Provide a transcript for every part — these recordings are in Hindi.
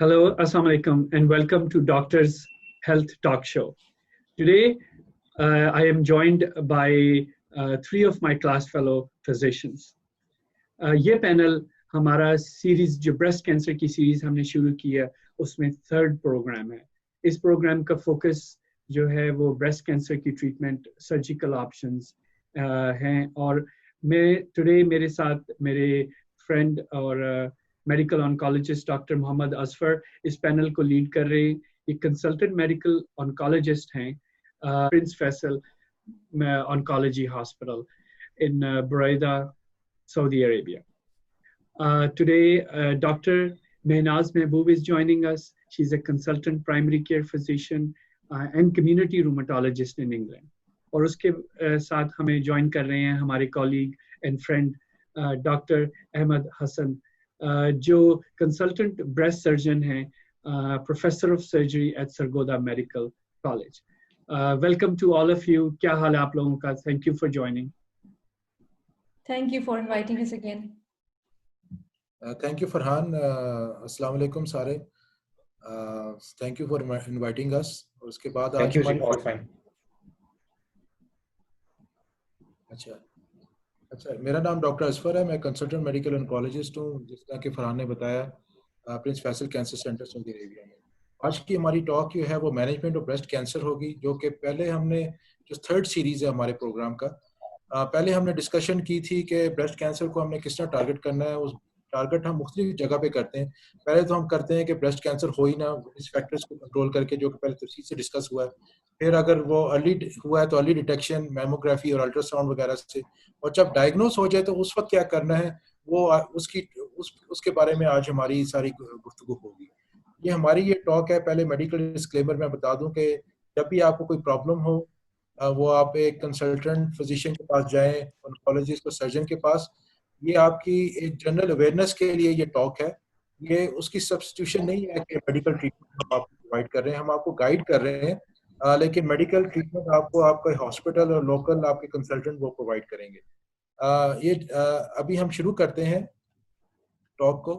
Hello, Assalamu alaikum, and welcome to Doctor's Health Talk Show. Today, I am joined by three of my class fellow physicians. ये पैनल हमारा सीरीज जो ब्रेस्ट कैंसर की सीरीज हमने शुरू की है उसमें थर्ड प्रोग्राम है. इस प्रोग्राम का फोकस जो है वो ब्रेस्ट कैंसर की ट्रीटमेंट, सर्जिकल ऑप्शंस हैं. और टुडे मेरे साथ मेरे फ्रेंड और medical oncologist doctor Mohammad Asfar इस पैनल को लीड कर रहे हैं. ये कंसल्टेंट मेडिकल ऑन्कोलॉजिस्ट हैं Prince Faisal oncology hospital in Buraidah, Saudi Arabia. Today, Dr. Mehnaz Mehboob is joining us. She's a consultant primary care physician and community rheumatologist in England. और उसके साथ हमें ज्वाइन कर रहे हैं हमारे colleague and friend doctor Ahmad Hassan, जो कंसल्टेंट ब्रेस्ट सर्जन हैं, professor of surgery at Sargodha medical college. Welcome to all of you. क्या हाल है आप लोगों का? Thank you for joining. Thank you for inviting us again. Thank you, Farhan. Assalamu alaikum सारे. Thank you for inviting us. और उसके बाद Thank you all fine. अच्छा, मेरा नाम डॉक्टर असफर है. मैं कंसल्टेंट मेडिकल ऑन्कोलॉजिस्ट हूँ, जिस तरह कि फरहान ने बताया, Prince Faisal cancer centre Saudi Arabia में. आज की हमारी टॉक जो है वो मैनेजमेंट ऑफ ब्रेस्ट कैंसर होगी, जो कि पहले हमने जो थर्ड सीरीज है हमारे प्रोग्राम का, पहले हमने डिस्कशन की थी कि ब्रेस्ट कैंसर को हमने किस तरह टारगेट करना है. उस टारगेट हम मुख्तलिफ जगह पे करते हैं. पहले तो हम करते हैं कि ब्रेस्ट कैंसर हो ही ना, इस फैक्टर्स को कंट्रोल करके, जो कि पहले तफसील से डिस्कस हुआ है. फिर अगर वो अर्ली हुआ है तो अर्ली डिटेक्शन, मैमोग्राफी और अल्ट्रासाउंड वगैरह से. और जब डायग्नोस हो जाए तो उस वक्त क्या करना है, वो उसके बारे में आज हमारी सारी गुफ्तगू होगी. ये हमारी ये टॉक है. पहले मेडिकल डिस्क्लेमर मैं बता दूं कि जब भी आपको कोई प्रॉब्लम हो, वो आप एक कंसल्टेंट फिजिशियन के पास जाएं, ऑन्कोलॉजिस्ट और सर्जन के पास. ये आपकी एक जनरल अवेयरनेस के लिए ये टॉक है. ये उसकी सब्स्टिट्यूशन नहीं है कि मेडिकल ट्रीटमेंट हम आपको प्रोवाइड कर रहे हैं. हम आपको गाइड कर रहे हैं, लेकिन मेडिकल ट्रीटमेंट आपको आपका हॉस्पिटल और लोकल आपके कंसल्टेंट वो प्रोवाइड करेंगे. अभी हम शुरू करते हैं टॉक को.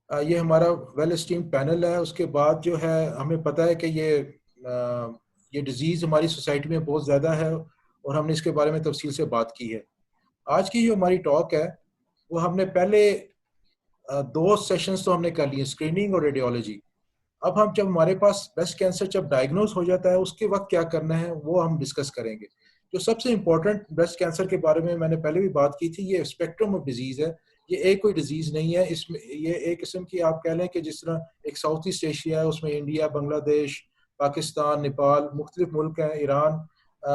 ये हमारा वेल एस्टीम्ड पैनल है. उसके बाद जो है, हमें पता है कि ये डिजीज़ हमारी सोसाइटी में बहुत ज़्यादा है और हमने इसके बारे में तफसील से बात की है. आज की जो हमारी टॉक है वो हमने पहले 2 सेशंस तो हमने कर लिए, स्क्रीनिंग और रेडियोलॉजी. अब हम जब हमारे पास ब्रेस्ट कैंसर जब डायग्नोज हो जाता है, उसके वक्त क्या करना है वो हम डिस्कस करेंगे. जो सबसे इम्पोर्टेंट ब्रेस्ट कैंसर के बारे में मैंने पहले भी बात की थी, ये स्पेक्ट्रम ऑफ डिजीज़ है. ये एक कोई डिजीज़ नहीं है. इसमें ये एक किस्म की आप कह लें कि जिस तरह एक साउथ ईस्ट एशिया है, उसमें इंडिया, बांग्लादेश, पाकिस्तान, नेपाल, मुख्तलिफ मुल्क हैं, ईरान,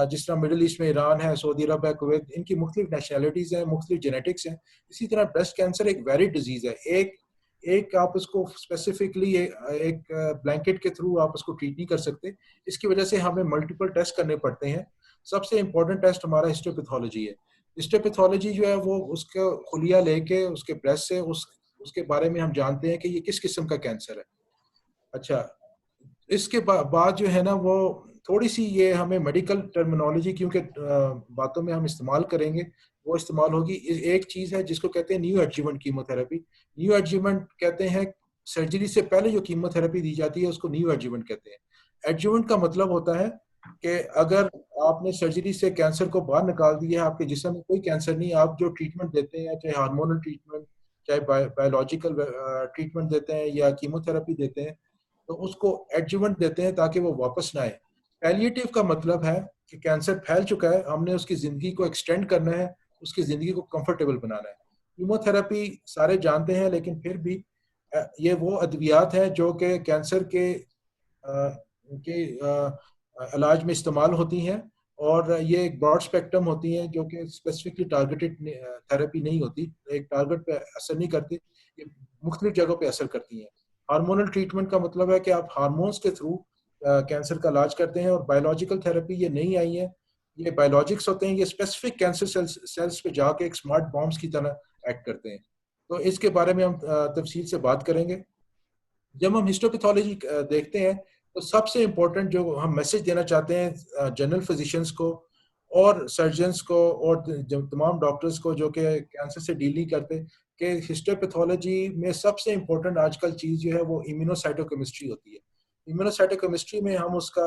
जिस तरह मिडिल ईस्ट में ईरान है, सऊदी अरब है, कुवैत, इनकी मुख्तलिफ नेशनैलिटीज़ हैं, मुख्तलिफ जेनेटिक्स हैं. इसी तरह ब्रेस्ट कैंसर एक वेरिड डिजीज़ है. एक आप उसको स्पेसिफिकली एक ब्लैंकेट के थ्रू आप उसको ट्रीट नहीं कर सकते. इसकी वजह से हमें मल्टीपल टेस्ट करने पड़ते हैं. सबसे इम्पोर्टेंट टेस्ट हमारा हिस्टोपैथोलॉजी है. हिस्टोपैथोलॉजी जो है वो उसका खुलिया लेके उसके ब्रेस्ट से उसके बारे में हम जानते हैं कि ये किस किस्म का कैंसर है. अच्छा, इसके बाद जो है ना, वो थोड़ी सी ये हमें मेडिकल टर्मिनोलॉजी क्योंकि बातों में हम इस्तेमाल करेंगे, वो इस्तेमाल होगी. एक चीज़ है जिसको कहते हैं new adjuvant chemotherapy. New adjuvant कहते हैं सर्जरी से पहले जो कीमोथेरेपी दी जाती है उसको न्यू एडजुवेंट कहते हैं. एडजुवेंट का मतलब होता है कि अगर आपने सर्जरी से कैंसर को बाहर निकाल दिया है, आपके जिस्म में कोई कैंसर नहीं, आप जो ट्रीटमेंट देते हैं, चाहे हार्मोनल ट्रीटमेंट, चाहे बायोलॉजिकल ट्रीटमेंट देते हैं या कीमोथेरेपी देते हैं, तो उसको एडजुवेंट देते हैं ताकि वो वापस ना आए. पैलिएटिव का मतलब है कि कैंसर फैल चुका है, हमने उसकी ज़िंदगी को एक्सटेंड करना है, उसकी ज़िंदगी को कंफर्टेबल बनाना है. कीमोथेरेपी सारे जानते हैं, लेकिन फिर भी ये वो अद्वियात है जो कि कैंसर के इलाज में इस्तेमाल होती हैं, और ये एक ब्रॉड स्पेक्ट्रम होती हैं जो कि स्पेसिफिकली टारगेटेड थेरेपी नहीं होती, एक टारगेट पे असर नहीं करती, ये मुख्तलिफ जगहों पे असर करती हैं. हार्मोनल ट्रीटमेंट का मतलब है कि आप हार्मोन्स के थ्रू कैंसर का इलाज करते हैं. और बायोलॉजिकल थेरेपी ये नहीं आई है, ये बायोलॉजिक्स होते हैं, ये स्पेसिफिक कैंसर सेल्स पे जाके एक स्मार्ट बॉम्ब्स की तरह एक्ट करते हैं. तो इसके बारे में हम तफसील से बात करेंगे. जब हम हिस्टोपैथोलॉजी देखते हैं तो सबसे इम्पोर्टेंट जो हम मैसेज देना चाहते हैं जनरल फिजिशियंस को और सर्जन्स को और तमाम डॉक्टर्स को जो कि कैंसर से डील नहीं करते, कि हिस्टोपैथोलॉजी में सबसे इम्पोर्टेंट आजकल चीज़ जो है वो इम्यूनोसाइटोकेमिस्ट्री होती है। इम्यूनोसाइटोकेमिस्ट्री में हम उसका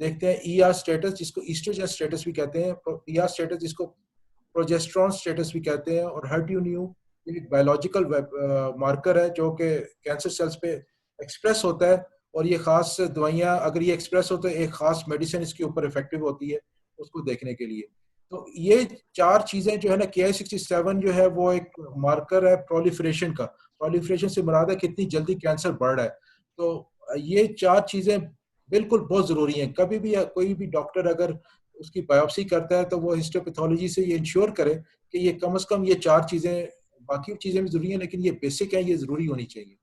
देखते हैं ईआर स्टेटस, जिसको ईस्ट्रोजन स्टेटस भी कहते हैं, ईआर स्टेटस जिसको प्रोजेस्टेरॉन स्टेटस भी कहते हैं, और HER2/neu एक बायोलॉजिकल मार्कर है जो कि कैंसर सेल्स पे एक्सप्रेस होता है, और ये खास दवाइयाँ अगर ये एक्सप्रेस हो तो एक खास मेडिसिन इसके ऊपर इफेक्टिव होती है उसको देखने के लिए। तो ये चार चीजें जो है ना, Ki-67 जो है वो एक मार्कर है प्रोलिफरेशन का। प्रोलिफरेशन से मुराद है कितनी जल्दी कैंसर बढ़ रहा है। तो ये चार चीजें बिल्कुल बहुत जरूरी हैं। कभी भी कोई भी डॉक्टर अगर उसकी बायोप्सी करता है तो वो हिस्टोपैथोलॉजी से ये इंश्योर करे कि ये कम से कम ये चार चीजें, बाकी चीजें भी जरूरी हैं लेकिन ये बेसिक है, ये जरूरी होनी चाहिए।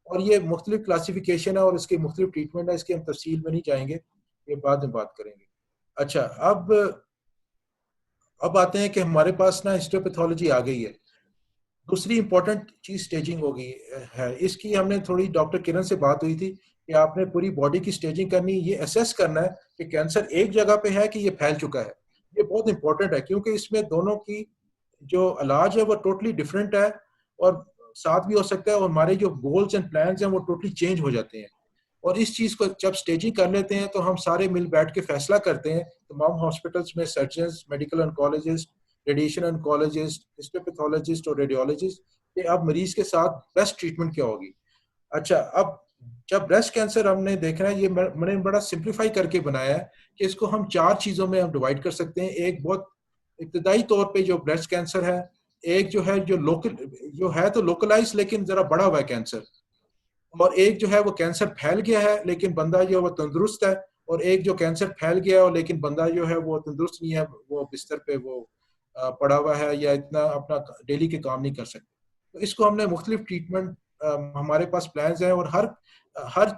और ये मुख्तलिफ क्लासिफिकेशन है और इसके मुख्तलिफ ट्रीटमेंट है, इसकी हम तफसील में नहीं जाएंगे, ये बाद में बात करेंगे। अच्छा, अब आते हैं कि हमारे पास ना हिस्टोपैथोलॉजी आ गई है। दूसरी इंपॉर्टेंट चीज स्टेजिंग हो गई है। इसकी हमने थोड़ी डॉक्टर किरण से बात हुई थी कि आपने पूरी बॉडी की स्टेजिंग करनी, ये असेस करना है कि कैंसर एक जगह पे है कि ये फैल चुका है। ये बहुत इंपॉर्टेंट है क्योंकि इसमें दोनों की जो इलाज है वो टोटली डिफरेंट है और साथ भी हो सकता है, और हमारे जो गोल्स एंड प्लान्स हैं वो टोटली चेंज हो जाते हैं। और इस चीज को जब स्टेजिंग कर लेते हैं तो हम सारे मिल बैठ के फैसला करते हैं, तमाम हॉस्पिटल्स में surgeon, medical oncologist, radiation oncologist, histopathologist और रेडियोलॉजिस्ट, कि अब मरीज के साथ बेस्ट ट्रीटमेंट क्या होगी। अच्छा, अब जब ब्रेस्ट कैंसर हमने देखना है, ये मैंने बड़ा सिंप्लीफाई करके बनाया है कि इसको हम चार चीजों में हम डिवाइड कर सकते हैं। एक बहुत इब्तदाई तौर पे जो ब्रेस्ट कैंसर है, एक जो है जो लोकल जो है तो लोकलाइज लेकिन जरा बड़ा हुआ है कैंसर, और एक जो है वो कैंसर फैल गया है लेकिन बंदा जो है वो तंदुरुस्त है, और एक जो कैंसर फैल गया है लेकिन बंदा जो है वो तंदुरुस्त नहीं है, वो बिस्तर पे वो पड़ा हुआ है या इतना अपना डेली के काम नहीं कर सकते। तो इसको हमने मुख्तलिफ ट्रीटमेंट, हमारे पास प्लान्स हैं, और हर हर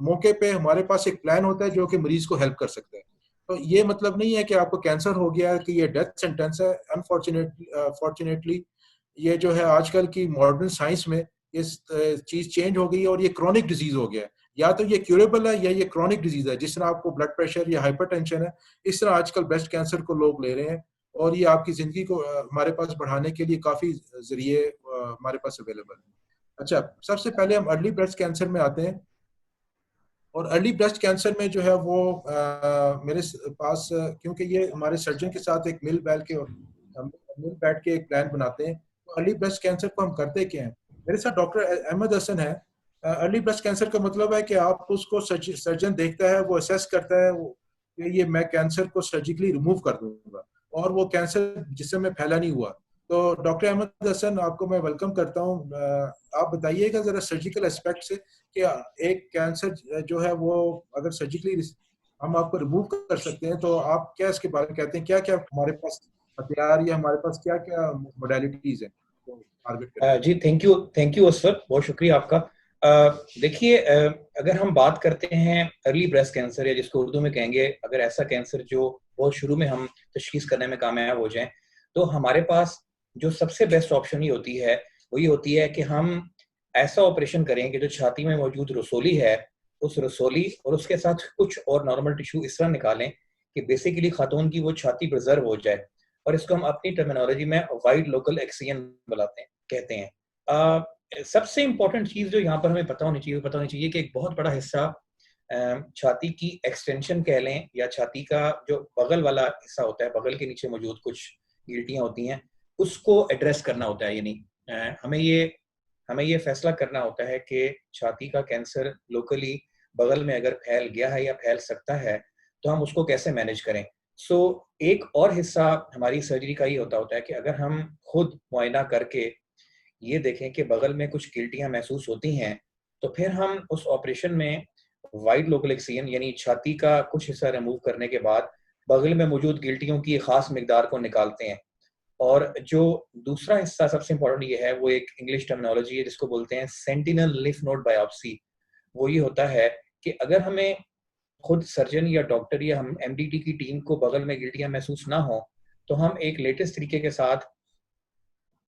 मौके पे हमारे पास एक प्लान होता है जो कि मरीज को हेल्प कर सकता है। तो ये मतलब नहीं है कि आपको कैंसर हो गया है कि ये डेथ सेंटेंस है। फॉर्चुनेटली ये जो है आजकल की मॉडर्न साइंस में ये चीज चेंज हो गई है और ये क्रॉनिक डिजीज हो गया है। या तो ये क्यूरेबल है या ये क्रॉनिक डिजीज है। जिस तरह आपको ब्लड प्रेशर या हाइपरटेंशन है, इस तरह आजकल ब्रेस्ट कैंसर को लोग ले रहे हैं, और ये आपकी जिंदगी को हमारे पास बढ़ाने के लिए काफी जरिए हमारे पास अवेलेबल है। अच्छा, सबसे पहले हम अर्ली ब्रेस्ट कैंसर में आते हैं। और अर्ली ब्रेस्ट कैंसर में जो है वो मेरे पास क्योंकि ये हमारे सर्जन के साथ एक मिल बैठ के एक प्लान बनाते हैं। तो अर्ली ब्रेस्ट कैंसर को हम करते क्या हैं, मेरे साथ डॉक्टर अहमद हसन है। अर्ली ब्रेस्ट कैंसर का मतलब है कि आप उसको सर्जन देखता है, वो असेस करता है कि ये मैं कैंसर को सर्जिकली रिमूव कर दूंगा, और वो कैंसर जिसम में फैला नहीं हुआ। तो डॉक्टर अहमद हसन, आपको मैं वेलकम करता हूँ। आप बताइएगा जरा सर्जिकल एस्पेक्ट से कि एक कैंसर जो है वो अगर सर्जिकली हम आपको रिमूव कर सकते हैं तो आप क्या इसके बारे में कहते हैं, क्या क्या हमारे पास हथियार या हमारे पास क्या क्या मोडेलिटीज हैं तो टारगेट करें। जी, थैंक यू असफर, बहुत शुक्रिया आपका। देखिए, अगर हम बात करते हैं अर्ली ब्रेस्ट कैंसर, या जिसको उर्दू में कहेंगे अगर ऐसा कैंसर जो बहुत शुरू में हम तशखीस करने में कामयाब हो जाएं, तो हमारे पास जो सबसे बेस्ट ऑप्शन ही होती है वो ये होती है कि हम ऐसा ऑपरेशन करें कि जो छाती में मौजूद रसोली है, उस रसोली और उसके साथ कुछ और नॉर्मल टिश्यू इस तरह निकालें कि बेसिकली खातून की वो छाती प्रिजर्व हो जाए, और इसको हम अपनी टर्मिनोलॉजी में वाइड लोकल एक्सियन बुलाते हैं, कहते हैं। सबसे इंपॉर्टेंट चीज जो यहाँ पर हमें पता होनी चाहिए कि एक बहुत बड़ा हिस्सा छाती की एक्सटेंशन कह लें, या छाती का जो बगल वाला हिस्सा होता है, बगल के नीचे मौजूद कुछ गिल्टियां होती हैं, उसको एड्रेस करना होता है। यानी हमें ये फैसला करना होता है कि छाती का कैंसर लोकली बगल में अगर फैल गया है या फैल सकता है तो हम उसको कैसे मैनेज करें। एक और हिस्सा हमारी सर्जरी का ही होता है कि अगर हम खुद मुआयना करके ये देखें कि बगल में कुछ गिल्टियां महसूस होती हैं, तो फिर हम उस ऑपरेशन में वाइड लोकल एक्सियन यानी छाती का कुछ हिस्सा रिमूव करने के बाद बगल में मौजूद गिल्टियों की खास मिकदार को निकालते हैं। और जो दूसरा हिस्सा सबसे इंपॉर्टेंट ये है, वो एक इंग्लिश टर्मिनोलॉजी है जिसको बोलते हैं सेंटिनल लिम्फ नोड बायोप्सी। वो ये होता है कि अगर हमें खुद सर्जन या डॉक्टर या हम एमडीटी की टीम को बगल में गिल्टियां महसूस ना हो, तो हम एक लेटेस्ट तरीके के साथ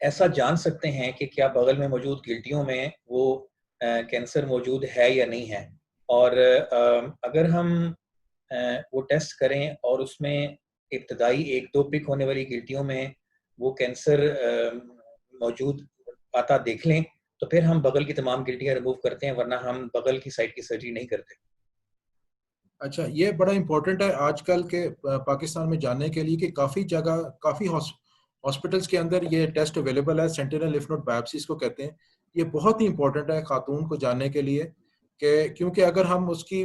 ऐसा जान सकते हैं कि क्या बगल में मौजूद गिल्टियों में वो कैंसर मौजूद है या नहीं है। और अगर हम वो टेस्ट करें और उसमें इब्तदाई 1-2 पिक होने वाली गिल्टियों में वो कैंसर मौजूद पाता देख लें तो फिर हम बगल की तमाम गिल्टियां रिमूव करते हैं, वरना हम बगल की साइड की सर्जरी नहीं करते। अच्छा, ये बड़ा इम्पोर्टेंट है आजकल के पाकिस्तान में जानने के लिए कि काफ़ी जगह, काफ़ी हॉस्पिटल्स के अंदर ये टेस्ट अवेलेबल है, सेंटिनल लिम्फ नोड बायोप्सी इसको कहते हैं। ये बहुत ही इम्पोर्टेंट है खातून को जानने के लिए कि क्योंकि अगर हम उसकी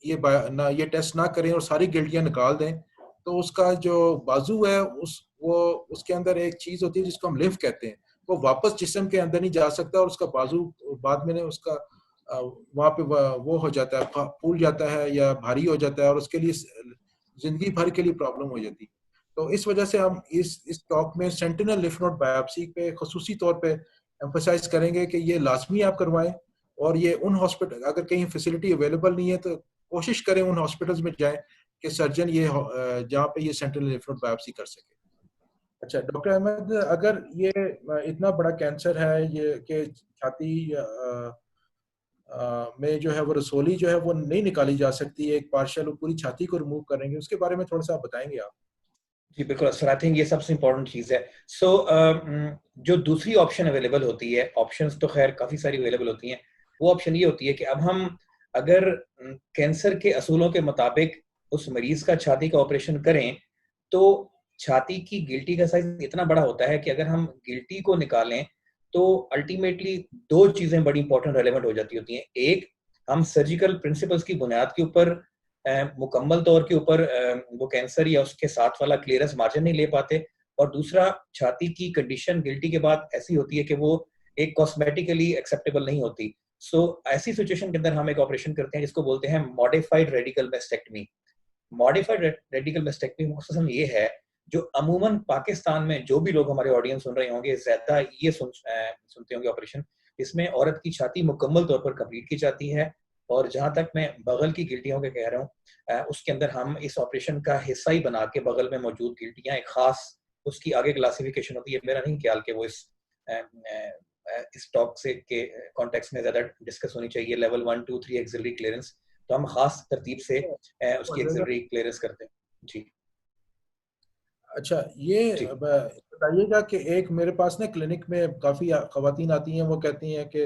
ये टेस्ट ना करें और सारी गिल्टियां निकाल दें तो उसका जो बाजू है उसके अंदर एक चीज़ होती है जिसको हम लिम्फ कहते हैं, वो वापस जिस्म के अंदर नहीं जा सकता और उसका बाजू बाद में उसका वहाँ पे वो हो जाता है, फूल जाता है या भारी हो जाता है और उसके लिए जिंदगी भर के लिए प्रॉब्लम हो जाती है। तो इस वजह से हम इस टॉक में सेंटिनल लिम्फ नोड बायोप्सी पे खुसूसी तौर पे एम्फोसाइज करेंगे कि ये लाजमी आप करवाएं, और ये उन हॉस्पिटल, अगर कहीं फैसिलिटी अवेलेबल नहीं है तो कोशिश करें उन हॉस्पिटल्स में जाएं कि सर्जन ये जहाँ पे ये सेंटिनल लिम्फ नोड बायोप्सी कर सके। अच्छा डॉक्टर अहमद, अगर ये इतना बड़ा कैंसर है ये कि छाती में जो है वो रसोली जो है वो नहीं निकाली जा सकती है, एक पार्शियल और पूरी छाती को रिमूव करेंगे, उसके बारे में थोड़ा सा आप बताएंगे आप? जी बिल्कुल सर, आई थिंक ये सबसे इम्पोर्टेंट चीज़ है। सो जो दूसरी ऑप्शन अवेलेबल होती है, ऑप्शंस तो खैर काफ़ी सारी अवेलेबल होती हैं, वो ऑप्शन ये होती है कि अब हम अगर कैंसर के असूलों के मुताबिक उस मरीज का छाती का ऑपरेशन करें तो छाती की गिल्टी का साइज इतना बड़ा होता है कि अगर हम गिल्टी को निकालें तो अल्टीमेटली दो चीज़ें बड़ी इंपॉर्टेंट रेलेवेंट हो जाती होती हैं। एक, हम सर्जिकल प्रिंसिपल्स की बुनियाद के ऊपर मुकम्मल तौर के ऊपर वो कैंसर या उसके साथ वाला क्लियरेंस मार्जिन नहीं ले पाते, और दूसरा, छाती की कंडीशन गिल्टी के बाद ऐसी होती है कि वो एक कॉस्मेटिकली एक्सेप्टेबल नहीं होती। सो ऐसी सिचुएशन के अंदर हम एक ऑपरेशन करते हैं जिसको बोलते हैं modified radical mastectomy. Modified radical mastectomy मकसद ये है, जो अमूमन पाकिस्तान में जो भी लोग हमारे ऑडियंस सुन रहे होंगे ज्यादा ये सुनते होंगे ऑपरेशन, जिसमें औरत की छाती मुकम्मल तौर पर कंप्लीट की जाती है, और जहां तक मैं बगल की गिल्टियों के कह रहा हूँ उसके अंदर हम इस ऑपरेशन का हिस्सा ही बना के बगल में मौजूद गिल्टियां एक खास उसकी आगे क्लासिफिकेशन होती है। मेरा नहीं ख्याल कि वो इस टॉक से के कॉन्टेक्स्ट में ज्यादा डिस्कस होनी चाहिए। लेवल 1, 2, 3 एक्सिलरी क्लियरेंस, तो हम खास तरतीब से उसकी एक्सिलरी क्लियरेंस करते हैं जी। अच्छा, ये बताइएगा कि एक मेरे पास ना क्लिनिक में काफ़ी ख़वातीन आती हैं, वो कहती हैं कि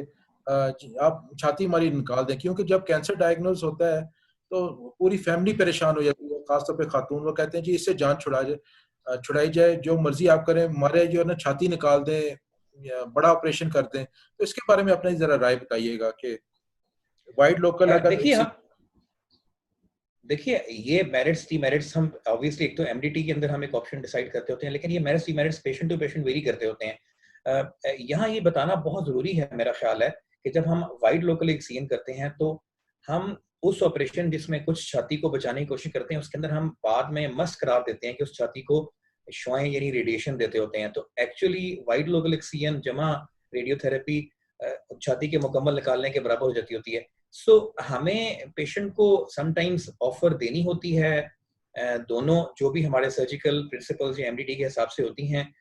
आप छाती हमारी निकाल दें, क्योंकि जब कैंसर डायग्नोज होता है तो पूरी फैमिली परेशान हो जाती है, खासतौर पे खातून। वो कहते हैं जी इससे जान छुड़ाई जाए, जो मर्जी आप करें, हमारे जो है ना छाती निकाल दें या बड़ा ऑपरेशन कर दें। तो इसके बारे में अपनी ज़रा राय बताइएगा कि वाइड लोकल अगर देखिए ये मेरिट्स डीमेरिट्स हम ऑब्वियसली, एक तो एमडीटी के अंदर हम एक ऑप्शन डिसाइड करते होते हैं, लेकिन ये merits demerits patient to patient vary करते होते हैं। यहाँ ये बताना बहुत जरूरी है, मेरा ख्याल है कि जब हम वाइड लोकल एक्सीजन करते हैं तो हम उस ऑपरेशन जिसमें कुछ छाती को बचाने की कोशिश करते हैं उसके अंदर हम बाद में मस्ट करार देते हैं कि उस छाती को शुआएं यानी रेडिएशन देते होते हैं। तो एक्चुअली वाइड लोकल एक्सीजन जमा रेडियोथेरेपी छाती के मुकम्मल निकालने के बराबर हो जाती होती है। सो हमें पेशेंट को समटाइम्स ऑफर देनी होती है, दोनों जो भी हमारे सर्जिकल प्रिंसिपल्स या एमडीटी के हिसाब से होती हैं।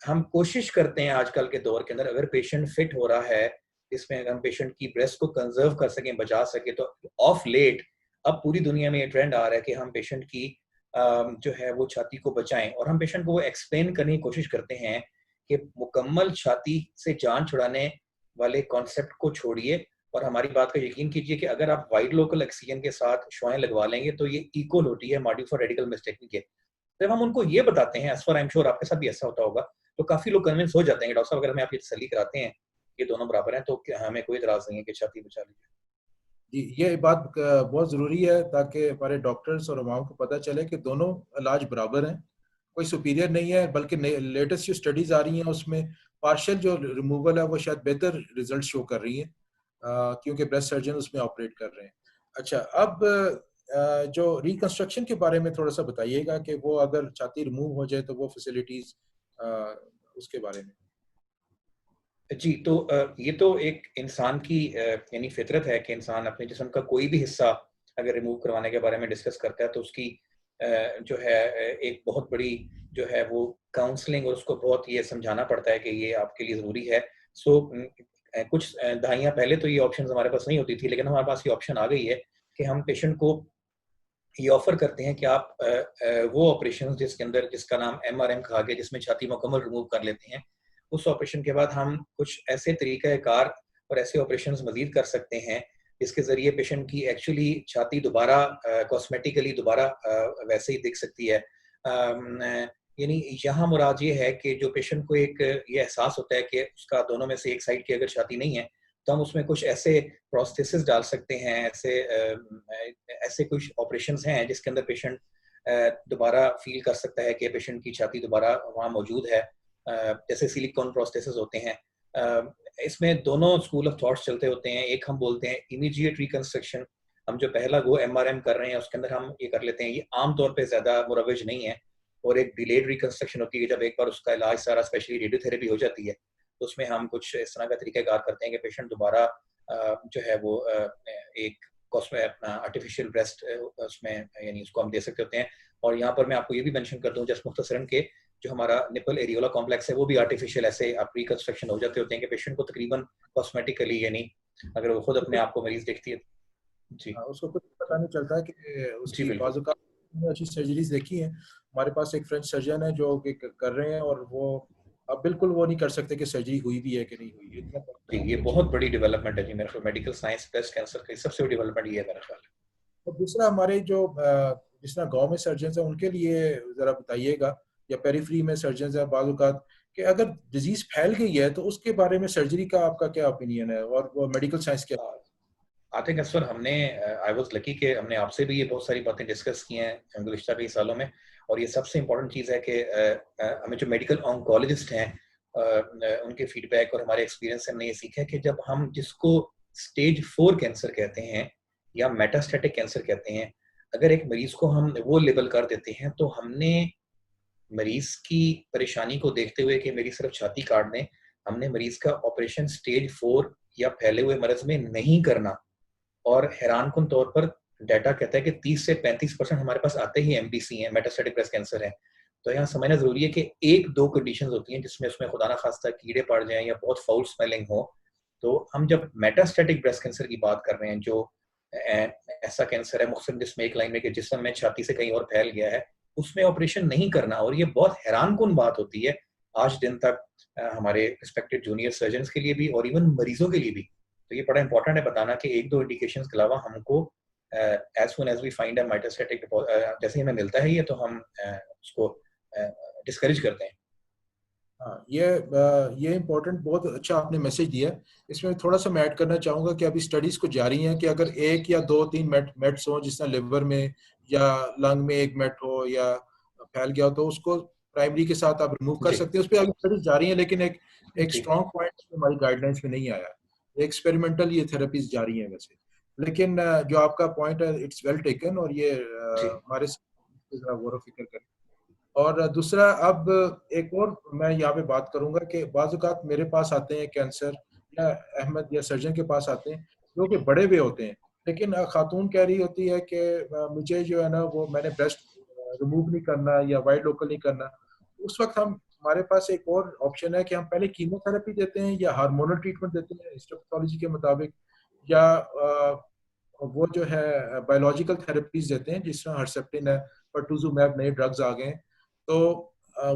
हम कोशिश करते हैं आजकल के दौर के अंदर, अगर पेशेंट फिट हो रहा है, इसमें अगर हम पेशेंट की ब्रेस्ट को कंजर्व कर सकें, बचा सके, तो ऑफ लेट अब पूरी दुनिया में ये ट्रेंड आ रहा है कि हम पेशेंट की जो है वो छाती को बचाएं, और हम पेशेंट को वो एक्सप्लेन करने की कोशिश करते हैं कि मुकम्मल छाती से जान छुड़ाने वाले कॉन्सेप्ट को छोड़िए और हमारी बात का यकीन कीजिए कि अगर आप वाइड लोकल एक्सीजन के साथ शुआएं लगवा लेंगे तो ये इक्वल होती है मॉडिफाइड रेडिकल मेस्टेक्टमी के। जब हम उनको ये बताते हैं, as for I am sure आपके साथ भी ऐसा होता होगा, तो काफी लोग कन्विंस हो जाते हैं, डॉक्टर साहब अगर हमें आप ये तसल्ली कराते हैं ये दोनों बराबर हैं तो हमें कोई इतराज नहीं है कि छाती बचा लीजिए। जी, ये बात बहुत ज़रूरी है ताकि हमारे डॉक्टर्स और अवाम को पता चले कि दोनों इलाज बराबर हैं, कोई सुपीरियर नहीं है, बल्कि लेटेस्ट जो स्टडीज़ आ रही हैं उसमें पार्शियल जो रिमूवल है वो शायद बेहतर रिजल्ट शो कर रही है, क्योंकि ब्रेस्ट सर्जन उसमें ऑपरेट कर रहे हैं। अच्छा, अब जो रिकंस्ट्रक्शन के बारे में थोड़ा सा बताइएगा कि वो अगर छाती रिमूव हो जाए तो वो फैसिलिटीज़ उसके बारे में। जी, तो ये तो एक इंसान की यानी फितरत है कि इंसान अपने जिस्म का कोई भी हिस्सा अगर रिमूव करवाने के बारे में डिस्कस करता है तो उसकी जो है एक बहुत बड़ी जो है वो काउंसलिंग और उसको बहुत ये समझाना पड़ता है कि ये आपके लिए ज़रूरी है। सो कुछ दहाइयाँ पहले तो ये ऑप्शन हमारे पास नहीं होती थी, लेकिन हमारे पास ये ऑप्शन आ गई है कि हम पेशेंट को ये ऑफर करते हैं कि आप वो ऑपरेशन जिसके अंदर जिसका नाम MRM कहा गया, जिसमें छाती मुकम्मल रिमूव कर लेते हैं, उस ऑपरेशन के बाद हम कुछ ऐसे तरीक़ाकार और ऐसे ऑपरेशंस मज़ीद कर सकते हैं जिसके ज़रिए पेशेंट की एक्चुअली छाती दोबारा कॉस्मेटिकली दोबारा वैसे ही दिख सकती है। यानी यहाँ मुराद ये है कि जो पेशेंट को एक ये एहसास होता है कि उसका दोनों में से एक साइड की अगर छाती नहीं है, तो हम उसमें कुछ ऐसे प्रोस्थेसिस डाल सकते हैं, ऐसे कुछ ऑपरेशंस हैं जिसके अंदर पेशेंट दोबारा फील कर सकता है कि पेशेंट की छाती दोबारा वहाँ मौजूद है। जैसे सिलिकॉन प्रोस्थेसिस होते हैं। इसमें दोनों स्कूल ऑफ थॉट्स चलते होते हैं। एक हम बोलते हैं इमीडिएट रिकंस्ट्रक्शन, हम जो पहला गो एमआरएम कर रहे हैं उसके अंदर हम ये कर लेते हैं, ये आमतौर पे ज़्यादा मुरवज नहीं है। और एक डिलेड रिकंस्ट्रक्शन होती है, जब एक बार उसका इलाज सारा स्पेशली रेडियोथेरेपी हो जाती है तो उसमें हम कुछ इस तरह का तरीक़ाकार करते हैं कि पेशेंट दोबारा जो है वो एक कॉस्मेटिक अपना आर्टिफिशियल ब्रेस्ट उसमें यानी उसको हम दे सकते होते हैं। और यहाँ पर मैं आपको ये भी मेंशन कर दूँ जस्ट मुख्तसरन के जो हमारा निपल एरियोला कॉम्प्लेक्स है वो भी आर्टिफिशियल ऐसे आप रिकंस्ट्रक्शन हो जाते होते हैं कि पेशेंट को तकरीबन कॉस्मेटिकली यानी अगर वो खुद अपने आप को मरीज देखती है जी उसको कुछ पता नहीं चलता है कि उसकी बाजू का अच्छी सर्जरीज देखी है। हमारे पास एक फ्रेंच सर्जन है जो कर रहे हैं और वो अब बिल्कुल वो नहीं कर सकते कि सर्जरी हुई भी है कि नहीं हुई है। जी ये बहुत बड़ी डेवलपमेंट है जी मेरे ख्याल मेडिकल साइंस ब्रेस्ट कैंसर की सबसे बड़ी डेवलपमेंट ये है मेरे ख्याल। और दूसरा हमारे जो जिस तरह गाँव में सर्जन है उनके लिए जरा बताइएगा, या पेरिफेरी में सर्जन है बाज़ औक़ात, कि अगर डिजीज फैल गई है तो उसके बारे में सर्जरी का आपका क्या ओपिनियन है और वो मेडिकल साइंस क्या? आई थिंक असफर हमने आई वाज लकी कि हमने आपसे भी ये बहुत सारी बातें डिस्कस की हैं गुज़िश्ता कई सालों में। और ये सबसे इम्पोर्टेंट चीज़ है कि हमें जो मेडिकल ऑन्कोलॉजिस्ट हैं उनके फीडबैक और हमारे एक्सपीरियंस से हमने ये सीखा है कि जब हम जिसको स्टेज 4 कैंसर कहते हैं या मेटास्टेटिक कैंसर कहते हैं, अगर एक मरीज को हम वो लेबल कर देते हैं तो हमने मरीज की परेशानी को देखते हुए कि मेरी सिर्फ छाती काट दें, हमने मरीज का ऑपरेशन स्टेज 4 या फैले हुए मर्ज में नहीं करना। और हैरानकुन तौर पर डाटा कहता है कि 30 से 35% हमारे पास आते ही एमडीसी हैं, मेटास्टेटिक ब्रेस्ट कैंसर है। तो यहाँ समझना जरूरी है कि एक दो कंडीशंस होती हैं जिसमें उसमें खुदा ना खास्ता कीड़े पड़ जाएं या बहुत फाउल स्मेलिंग हो। तो हम जब मेटास्टेटिक ब्रेस्ट कैंसर की बात कर रहे हैं जो ऐसा कैंसर है मुख्तलिफ जिसमें एक लाइन में कि जिस्म में छाती से कहीं और फैल गया है, उसमें ऑपरेशन नहीं करना। और ये बहुत हैरानकुन बात होती है आज दिन तक हमारे रिस्पेक्टेड जूनियर सर्जन के लिए भी और इवन मरीजों के लिए भी। तो ये बड़ा इंपॉर्टेंट है बताना कि एक दो इंडिकेशंस के अलावा हमको as soon as we find a metastatic जैसे ही हमें मिलता है ये तो हम उसको डिस्करेज करते हैं। हाँ, ये इम्पोर्टेंट बहुत अच्छा आपने मैसेज दिया। इसमें थोड़ा सा मैं ऐड करना चाहूँगा कि अभी स्टडीज़ को जारी हैं कि अगर एक या दो तीन मेट्स हों जिस तरह लिवर में या लंग में एक मेट हो या फैल गया हो तो उसको प्राइमरी के साथ आप रिमूव कर सकते हैं। उस पर अभी स्टडीज जारी हैं लेकिन एक स्ट्रॉन्ग पॉइंट हमारी गाइडलाइंस में नहीं आया। एक्सपेरिमेंटल ये थेरेपीज जारी हैं वैसे, लेकिन जो आपका पॉइंट है इट्स वेल टेकन और ये हमारे जरा गौर फिक्र करें। और दूसरा अब एक और मैं यहाँ पे बात करूंगा कि बाज़ औक़ात मेरे पास आते हैं कैंसर या अहमद या सर्जन के पास आते हैं जो कि बड़े हुए होते हैं, लेकिन खातून कह रही होती है कि मुझे जो है ना वो मैंने ब्रेस्ट रिमूव नहीं करना या वाइड लोकल नहीं करना। उस वक्त हमारे पास एक और ऑप्शन है कि हम पहले कीमोथेरेपी देते हैं या हार्मोनल ट्रीटमेंट देते हैं हिस्टोपैथोलॉजी के मुताबिक, या वो जो है बायोलॉजिकल थेरेपीज देते हैं जिस तरह हर्सेप्टिन है, परटुजुमैब नए ड्रग्स आ गए तो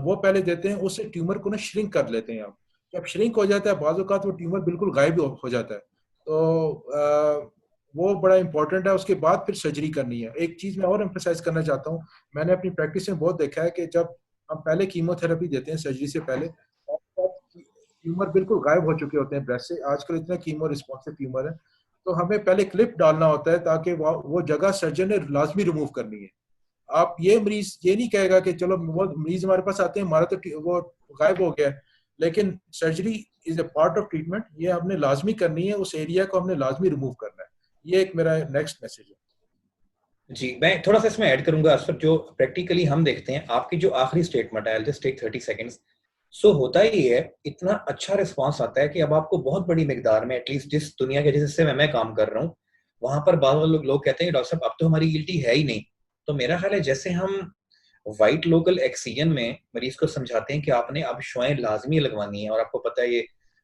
वो पहले देते हैं। उससे ट्यूमर को ना श्रिंक कर लेते हैं। आप जब श्रिंक हो जाता है बाज़ औक़ात वो ट्यूमर बिल्कुल गायब हो जाता है। तो वो बड़ा इंपॉर्टेंट है। उसके बाद फिर सर्जरी करनी है। एक चीज़ मैं और एम्फसाइज करना चाहता हूँ, मैंने अपनी प्रैक्टिस में बहुत देखा है कि जब हम पहले कीमोथेरेपी देते हैं सर्जरी से पहले, ट्यूमर बिल्कुल गायब हो चुके होते हैं ब्रेस्ट से। आजकल इतना कीमो रिस्पॉन्सिव ट्यूमर है तो हमें पहले क्लिप डालना होता है ताकि वो जगह सर्जन ने लाजमी रिमूव करनी है। आप ये मरीज ये नहीं कहेगा कि चलो वो मरीज हमारे पास आते हैं हमारा तो वो गायब हो गया, लेकिन surgery is a part of treatment. ये हमने लाजमी करनी है, उस एरिया को हमने लाजमी रिमूव करना है। ये एक मेरा नेक्स्ट मैसेज है। जी मैं थोड़ा सा इसमें ऐड करूंगा असफर। जो प्रैक्टिकली हम देखते हैं आपकी जो आखिरी स्टेटमेंट है, जस्ट टेक 30 सेकंड्स। सो होता ही है इतना अच्छा रिस्पांस आता है कि अब आपको बहुत बड़ी मिकदार में एटलीस्ट जिस दुनिया के जिस हिस्से में मैं काम कर रहा हूँ वहां पर बाद लोग कहते हैं डॉक्टर साहब अब तो हमारी गिल्टी है ही नहीं। तो मेरा ख्याल है जैसे हम वाइट लोकल एक्सीजन में मरीज को समझाते हैं कि आपने अब शुआएं लाजमी लगवानी है और आपको पता है ये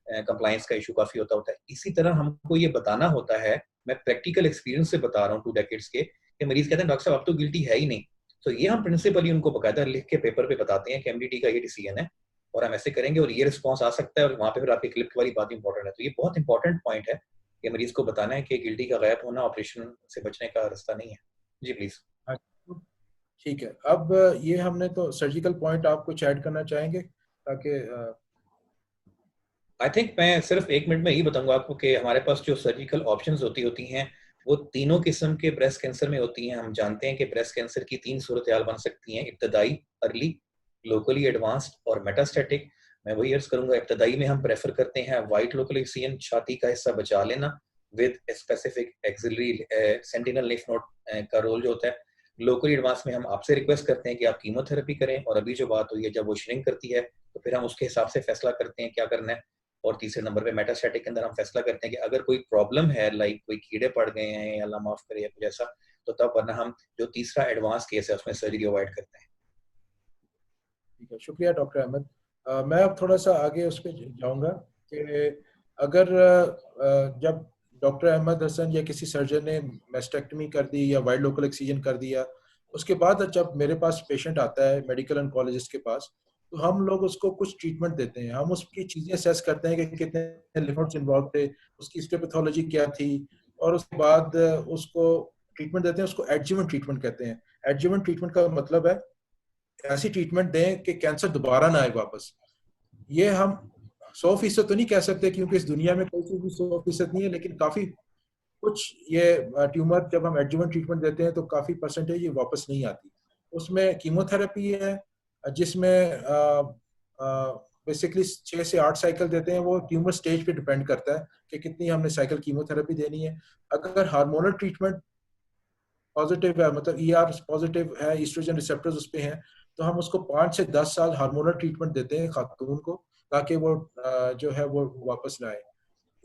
कंप्लायंस का इशू काफी होता है, इसी तरह हमको ये बताना होता है। मैं प्रैक्टिकल एक्सपीरियंस से बता रहा हूँ 2 डेकेड्स के कि मरीज कहते हैं डॉक्टर साहब अब तो गिल्टी है ही नहीं। तो ये हम प्रिंसिपली उनको बकायदा लिख के पेपर पे बताते हैं कि एमडीटी का ये डिसीजन है और हम ऐसे करेंगे और ये रिस्पॉन्स आ सकता है, और वहाँ पे फिर आपकी क्लिप वाली बात इंपॉर्टेंट है। तो ये बहुत इंपॉर्टेंट पॉइंट है कि मरीज को बताना है कि गिल्टी का गायब होना ऑपरेशन से बचने का रास्ता नहीं है। जी प्लीज। ठीक है, अब ये हमने तो सर्जिकल पॉइंट, आप कुछ ऐड करना चाहेंगे ताकि आई थिंक मैं सिर्फ 1 मिनट में यही बताऊंगा आपको कि हमारे पास जो सर्जिकल ऑप्शंस होती हैं वो तीनों किस्म के ब्रेस्ट कैंसर में होती हैं। हम जानते हैं कि ब्रेस्ट कैंसर की 3 सूरत-ए-हाल बन सकती हैं, इब्तदाई, अर्ली, लोकली एडवांस्ड और मेटास्टेटिक। मैं वही अर्ज करूंगा, इब्तदाई में हम प्रेफर करते हैं वाइट लोकल एक्सीजन, छाती का हिस्सा बचा लेना with specific axillary sentinel lymph node का रोल जो होता है। लोकली एडवांस में हम आपसे रिक्वेस्ट करते हैं कि आप कीमोथेरेपी करें, और अभी जो बात हुई है जब वो श्रिंक करती है तो फिर हम उसके हिसाब से फैसला करते हैं क्या करना है। और तीसरे नंबर पे मेटास्टैटिक के अंदर हम फैसला करते हैं कि अगर कोई प्रॉब्लम है, लाइक कोई कीड़े पड़ गए हैं या अल्लाह माफ करे या कुछ ऐसा, तो तब वरना हम जो तीसरा एडवांस केस है उसमें सर्जरी अवॉइड करते हैं। ठीक है, शुक्रिया डॉक्टर अहमद। मैं अब थोड़ा सा आगे उस पर जाऊंगा कि अगर जब डॉक्टर अहमद हसन या किसी सर्जन ने मेस्टेक्टमी कर दी या वाइड लोकल एक्सीजन कर दिया, उसके बाद जब मेरे पास पेशेंट आता है मेडिकल ऑन्कोलॉजिस्ट के पास, तो हम लोग उसको कुछ ट्रीटमेंट देते हैं। हम उसकी चीज़ें असेस करते हैं कि कितने लिम्फ नोड्स इन्वॉल्व थे, उसकी हिस्टोपैथोलॉजी क्या थी, और उसके बाद उसको ट्रीटमेंट देते हैं। उसको एडजुवेंट ट्रीटमेंट कहते हैं। एडजुवेंट ट्रीटमेंट का मतलब है ऐसी ट्रीटमेंट दें कि कैंसर दोबारा ना आए वापस। ये हम 100% तो नहीं कह सकते क्योंकि इस दुनिया में कोई चीज भी 100% नहीं है, लेकिन काफी कुछ ये ट्यूमर जब हम एडजुवेंट ट्रीटमेंट देते हैं तो काफी परसेंटेज ये वापस नहीं आती। उसमें कीमोथेरेपी है जिसमें बेसिकली 6 से 8 साइकिल देते हैं। वो ट्यूमर स्टेज पे डिपेंड करता है कि कितनी हमने साइकिल कीमोथेरेपी देनी है। अगर हार्मोनल ट्रीटमेंट पॉजिटिव है, मतलब ईआर पॉजिटिव है, ईस्ट्रोजन रिसेप्टर्स उस पे हैं, तो हम उसको 5 से 10 साल हार्मोनल ट्रीटमेंट देते हैं खातून को, ताकि वो जो है वो वापस ना आए।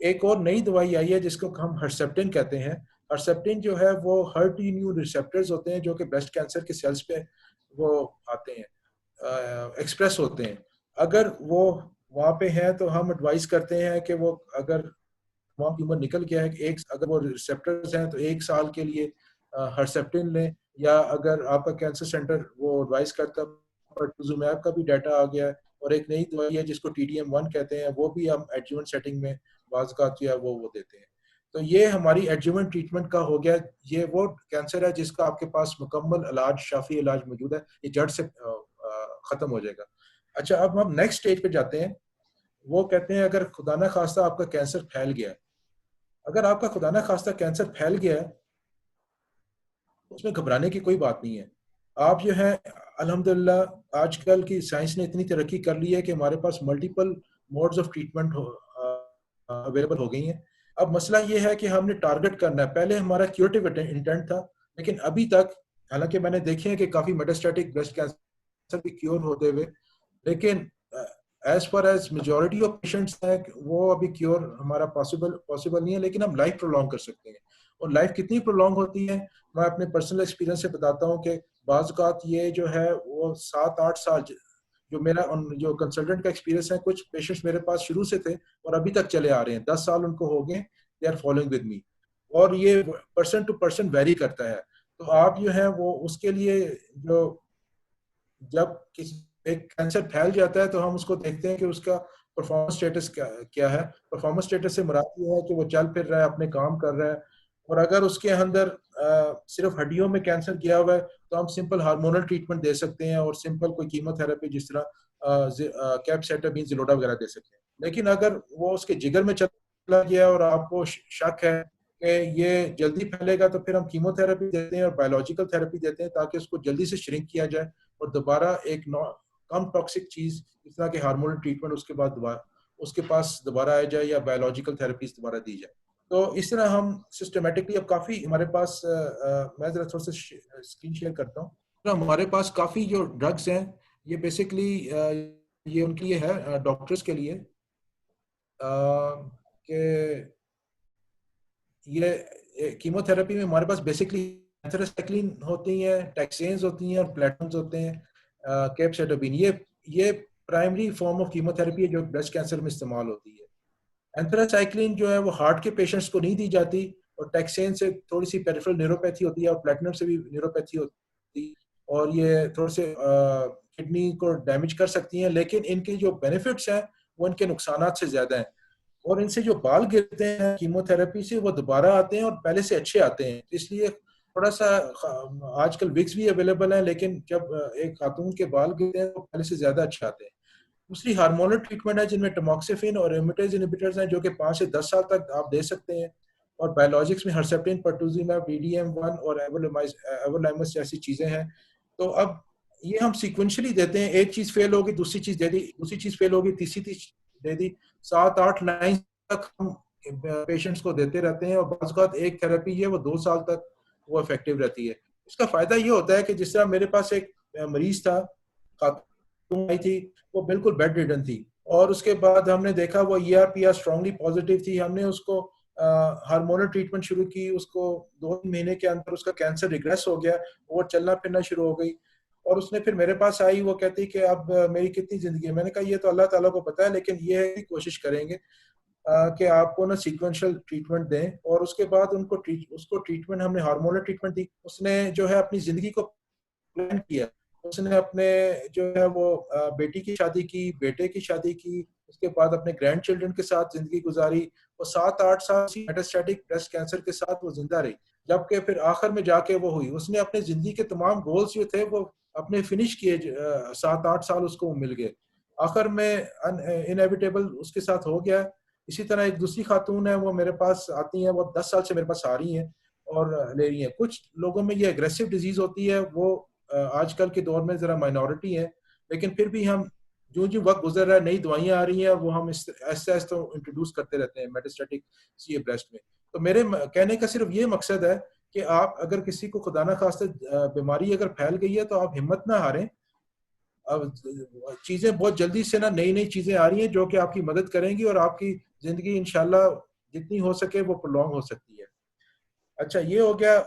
एक और नई दवाई आई है जिसको हम हर्सेप्टिन कहते हैं। हर्सेप्टिन जो है वो हर्ट इम्यून रिसेप्टर्स होते हैं जो कि ब्रेस्ट कैंसर के सेल्स पे वो आते हैं, एक्सप्रेस होते हैं। अगर वो वहाँ पे हैं तो हम एडवाइस करते हैं कि वो अगर वहाँ ट्यूमर निकल गया है, एक अगर वो रिसेप्टर्स हैं तो 1 साल के लिए हर्सेप्टिन लें, या अगर आपका कैंसर सेंटर वो एडवाइस करता है परटुजुमैब का भी डाटा आ गया है, और एक नई दवाई है जिसको TDM1 कहते हैं, वो भी हम एडजुवेंट सेटिंग में बाज़ या वो देते हैं। तो ये हमारी एडजुवेंट ट्रीटमेंट का हो गया। ये वो कैंसर है जिसका आपके पास मुकम्मल इलाज, शाफी इलाज मौजूद है, ये जड़ से खत्म हो जाएगा। अच्छा, अब हम नेक्स्ट स्टेज पे जाते हैं। वो कहते हैं अगर खुदा ना खास्ता आपका कैंसर फैल गया है, अगर आपका खुदा ना खास्ता कैंसर फैल गया है, उसमें घबराने की कोई बात नहीं है। आप जो है अल्हम्दुलिल्लाह आजकल की साइंस ने इतनी तरक्की कर ली है कि हमारे पास multiple modes of treatment available हो गई हैं। अब मसला ये है कि हमने टारगेट करना है। पहले हमारा क्यूरेटिव इंटेंट था, लेकिन अभी तक हालांकि मैंने देखे हैं कि काफ़ी मेटास्टेटिक ब्रेस्ट कैंसर भी क्योर होते हुए, लेकिन as far as majority of patients हैं वो अभी क्योर हमारा पॉसिबल नहीं है, लेकिन हम लाइफ प्रोलॉन्ग कर सकते हैं। और लाइफ कितनी प्रोलॉन्ग होती है, मैं अपने पर्सनल एक्सपीरियंस से बताता हूँ कि बाज़ औक़ात ये जो है वो 7-8 साल, जो मेरा जो कंसल्टेंट का एक्सपीरियंस है, कुछ पेशेंट्स मेरे पास शुरू से थे और अभी तक चले आ रहे हैं, 10 साल उनको हो गए, they are following with me. और ये पर्सन टू पर्सन वेरी करता है। तो आप जो है वो उसके लिए जो जब किसी एक कैंसर फैल जाता है तो हम उसको देखते हैं कि उसका परफॉर्मेंस स्टेटस क्या है। परफॉर्मेंस स्टेटस से मुराद ये है कि वो चल फिर रहा है, अपने काम कर रहा है। और अगर उसके अंदर सिर्फ हड्डियों में कैंसर गया हुआ है तो हम सिंपल हार्मोनल ट्रीटमेंट दे सकते हैं और सिंपल कोई कीमोथेरेपी जिस तरह कैप्सेटाबीन, ज़िलोडा वगैरह दे सकते हैं। लेकिन अगर वो उसके जिगर में चला गया और आपको शक है कि ये जल्दी फैलेगा, तो फिर हम कीमोथेरेपी देते हैं और बायोलॉजिकल थेरेपी देते हैं ताकि उसको जल्दी से श्रिंक किया जाए और दोबारा एक कम टॉक्सिक चीज जिस तरह के हार्मोनल ट्रीटमेंट उसके बाद दोबारा उसके पास दोबारा आ जाए या बायोलॉजिकल थेरेपीज दोबारा दी जाए। तो इस तरह हम सिस्टमेटिकली, अब काफ़ी हमारे पास मैं ज़रा थोड़ा सा स्क्रीन शेयर करता हूँ। तो हमारे पास काफ़ी जो ड्रग्स हैं ये बेसिकली ये उनके लिए है, डॉक्टर्स के लिए, कि ये कीमोथेरेपी में हमारे पास बेसिकली एंथ्रासाइक्लिन होती हैं, टैक्सेन्स होती हैं और प्लेटनम्स होते हैं, कैप्सिटोबिन। ये प्राइमरी फॉर्म ऑफ कीमोथेरेपी है जो ब्रेस्ट कैंसर में इस्तेमाल होती है। एंथ्रासाइक्लिन जो है वो हार्ट के पेशेंट्स को नहीं दी जाती, और टैक्सेन से थोड़ी सी पेरिफेरल न्यूरोपैथी होती है और प्लेटिनम से भी न्यूरोपैथी होती है, और ये थोड़े से किडनी को डैमेज कर सकती हैं, लेकिन इनके जो बेनिफिट्स हैं वो इनके नुकसानात से ज़्यादा हैं। और इनसे जो बाल गिरते हैं कीमोथेरेपी से, वो दोबारा आते हैं और पहले से अच्छे आते हैं। इसलिए थोड़ा सा आजकल विक्स भी अवेलेबल है, लेकिन जब एक खातून के बाल गिरते हैं तो पहले से ज़्यादा अच्छे आते हैं। दूसरी हार्मोनल ट्रीटमेंट है जिनमें टमॉक्सिफिन और एरोमेटेज इनहिबिटर्स हैं जो कि 5 से 10 साल तक आप दे सकते हैं। और बायोलॉजिक्स में हर्सेप्टिन, परटुजिमैब, DDM1 और एवोलाइमस जैसी चीज़ें हैं। तो अब ये हम सीक्वेंशियली देते हैं, एक चीज़ फेल होगी दूसरी चीज़ दे दी, दूसरी चीज़ फेल होगी तीसरी चीज़ दे दी, 7-8 लाइन तक हम पेशेंट्स को देते रहते हैं। और बाज़ औक़ात एक थेरेपी है वो 2 साल तक वो इफेक्टिव रहती है। इसका फ़ायदा ये होता है कि जिस तरह मेरे पास एक मरीज़ था, खातून आई थी, वो बिल्कुल बेड रिडन थी और उसके बाद हमने देखा वो ER/PR स्ट्रांगली पॉजिटिव थी। हमने उसको हार्मोनल ट्रीटमेंट शुरू की, उसको 2 महीने के अंदर उसका कैंसर रिग्रेस हो गया, वो चलना फिरना शुरू हो गई। और उसने फिर मेरे पास आई, वो कहती कि अब मेरी कितनी ज़िंदगी है। मैंने कहा ये तो अल्लाह ताला को पता है, लेकिन ये है कि कोशिश करेंगे कि आपको ना सीक्वेंशियल ट्रीटमेंट दें। और उसके बाद उसको ट्रीटमेंट हमने हार्मोनल ट्रीटमेंट दी। उसने जो है अपनी ज़िंदगी को प्लान किया। उसने अपने जो है वो बेटी की शादी की, बेटे की शादी की, उसके बाद अपने ग्रैंड चिल्ड्रन के साथ ज़िंदगी गुजारी। वो 7-8 साल मेटास्टैटिक ब्रेस्ट कैंसर के साथ वो जिंदा रही, जबकि फिर आखिर में जाके वो हुई। उसने अपने ज़िंदगी के तमाम गोल्स जो थे वो अपने फिनिश किए, 7-8 साल उसको मिल गए। आखिर में इनएविटेबल उसके साथ हो गया। इसी तरह एक दूसरी खातून है, वो मेरे पास आती हैं, वो 10 साल से मेरे पास आ रही हैं और ले रही हैं। कुछ लोगों में ये एग्रेसिव डिजीज़ होती है, वो आजकल के दौर में ज़रा माइनॉरिटी है, लेकिन फिर भी हम जो वक्त गुजर रहा है, नई दवाइयाँ आ रही हैं, वो हम ऐसे ऐसे तो इंट्रोड्यूस करते रहते हैं मेटास्टैटिक CA ब्रेस्ट में। तो मेरे कहने का सिर्फ ये मकसद है कि आप अगर किसी को खुदा ना खास्ते बीमारी अगर फैल गई है तो आप हिम्मत ना हारें। अब चीज़ें बहुत जल्दी से ना नई चीज़ें आ रही हैं जो कि आपकी मदद करेंगी और आपकी ज़िंदगी इंशाल्लाह जितनी हो सके वो प्रोलॉन्ग हो सकती है। अच्छा, ये हो गया